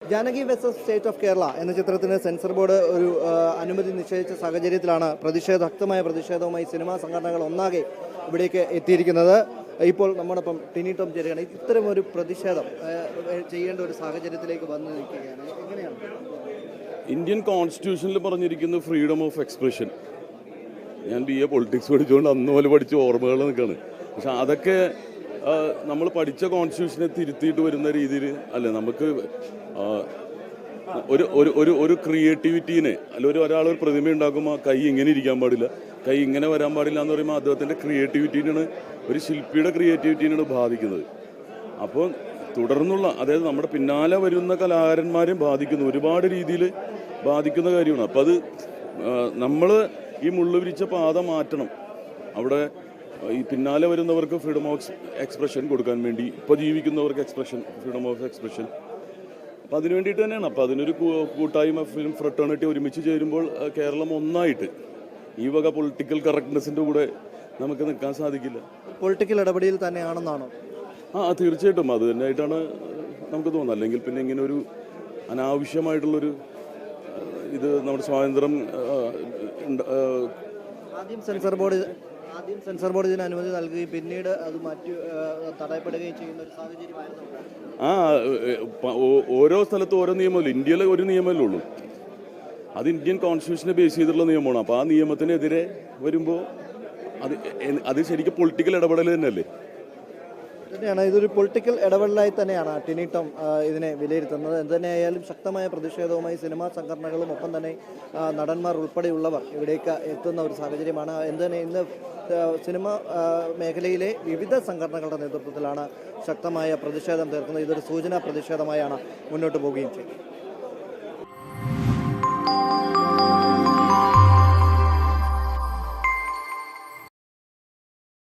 Janaki versus state of Kerala എന്ന ചിത്രത്തിന് censor board ഒരു അനുമതി നിഷേധിച്ച സാഹചര്യത്തിലാണ് ശക്തമായ പ്രതിഷേധവുമായി സിനിമാ സംഘടനകൾ ഒന്നാകെ ഇവിടേക്ക് എത്തിയിരിക്കുന്നത്. ഇപ്പോൾ നമ്മോടൊപ്പം ടിനി ടോം ചേരുകയാണ്. ഇത്തരം ഒരു പ്രതിഷേധം ചെയ്യേണ്ട ഒരു സാഹചര്യത്തിലേക്ക് വന്നു നിൽക്കുകയാണ്. എങ്ങനെയാണ്? ഇന്ത്യൻ കോൺസ്റ്റിറ്റ്യൂഷനിൽ പറഞ്ഞിരിക്കുന്ന ഫ്രീഡം ഓഫ് എക്സ്പ്രഷൻ. ഞാൻ BA പൊളിറ്റിക്സ് പഠിച്ചുകൊണ്ട് അന്ന് പോലെ പഠിച്ച ഓർമ്മകൾ നിൽക്കുകയാണ്. പക്ഷെ അതൊക്കെ നമ്മൾ പഠിച്ച കോൺസ്റ്റിറ്റ്യൂഷനെ തിരുത്തിയിട്ട് വരുന്ന രീതിയിൽ അല്ലേ നമുക്ക് ഒരു ക്രിയേറ്റിവിറ്റീനെ അല്ല ഒരാളൊരു പ്രതിമ ഉണ്ടാക്കുമ്പോൾ കൈ ഇങ്ങനെ ഇരിക്കാൻ പാടില്ല, കൈ ഇങ്ങനെ വരാൻ പാടില്ല എന്ന് പറയുമ്പോൾ അദ്ദേഹത്തിൻ്റെ ക്രിയേറ്റിവിറ്റീനാണ്, ഒരു ശില്പിയുടെ ക്രിയേറ്റിവിറ്റീനാണ് ബാധിക്കുന്നത്. അപ്പോൾ തുടർന്നുള്ള അതായത് നമ്മുടെ പിന്നാലെ വരുന്ന കലാകാരന്മാരെയും ബാധിക്കുന്നു, ഒരുപാട് രീതിയിൽ ബാധിക്കുന്ന കാര്യമാണ്. അപ്പോൾ അത് നമ്മൾ ഈ മുള്ളു വിരിച്ച പാത മാറ്റണം. അവിടെ ഈ പിന്നാലെ വരുന്നവർക്ക് ഫ്രീഡം ഓഫ് എക്സ്പ്രഷൻ കൊടുക്കാൻ വേണ്ടി, ഇപ്പോൾ ജീവിക്കുന്നവർക്ക് ഫ്രീഡം ഓഫ് എക്സ്പ്രഷൻ. അപ്പം അതിന് വേണ്ടിയിട്ട് തന്നെയാണ്. അപ്പോൾ അതിനൊരു കൂട്ടായ്മ ഫിലിം ഫ്രട്ടേണിറ്റി ഒരുമിച്ച് ചേരുമ്പോൾ കേരളം ഒന്നായിട്ട് ഈ വക പൊളിറ്റിക്കൽ കറക്റ്റ്നെസ്സിൻ്റെ കൂടെ നമുക്ക് നിൽക്കാൻ സാധിക്കില്ല. പൊളിറ്റിക്കൽ ഇടപെടൽ തന്നെയാണെന്നാണോ? തീർച്ചയായിട്ടും അത് തന്നെയായിട്ടാണ് നമുക്ക് തോന്നുന്നത്. അല്ലെങ്കിൽ പിന്നെ ഇങ്ങനെ ഒരു അനാവശ്യമായിട്ടുള്ളൊരു ഇത് നമ്മുടെ സ്വാതന്ത്ര്യം ആദ്യം സെൻസർ ബോർഡ് ഇതിന് അനുമതി നൽകുകയും പിന്നീട് അത് തടയപ്പെടുകയും ചെയ്യുന്ന ഒരു സാഹചര്യമായിരുന്നു. ഓരോ സ്ഥലത്തും ഓരോ നിയമമല്ലോ. ഇന്ത്യയിലെ ഒരു നിയമമല്ലേ ഉള്ളൂ, അത് ഇന്ത്യൻ കോൺസ്റ്റിറ്റ്യൂഷനെ ബേസ് ചെയ്തിട്ടുള്ള നിയമമാണ്. അപ്പോൾ ആ നിയമത്തിനെതിരെ വരുമ്പോൾ അത് ശരിക്കും പൊളിറ്റിക്കൽ ഇടപെടൽ തന്നെയല്ലേ? തന്നെയാണ് ഇതൊരു പൊളിറ്റിക്കൽ ഇടപെടലായി തന്നെയാണ് ടിനി ടോം ഇതിനെ വിലയിരുത്തുന്നത്. എന്തുതന്നെയായാലും ശക്തമായ പ്രതിഷേധവുമായി സിനിമാ സംഘടനകളും ഒപ്പം തന്നെ നടന്മാർ ഉൾപ്പെടെയുള്ളവർ ഇവിടേക്ക് എത്തുന്ന ഒരു സാഹചര്യമാണ്. എന്തുതന്നെ ഇന്ന് സിനിമ മേഖലയിലെ വിവിധ സംഘടനകളുടെ നേതൃത്വത്തിലാണ് ശക്തമായ പ്രതിഷേധം തീർക്കുന്നത്. ഇതൊരു സൂചനാ പ്രതിഷേധമായാണ് മുന്നോട്ട് പോവുകയും ചെയ്യും.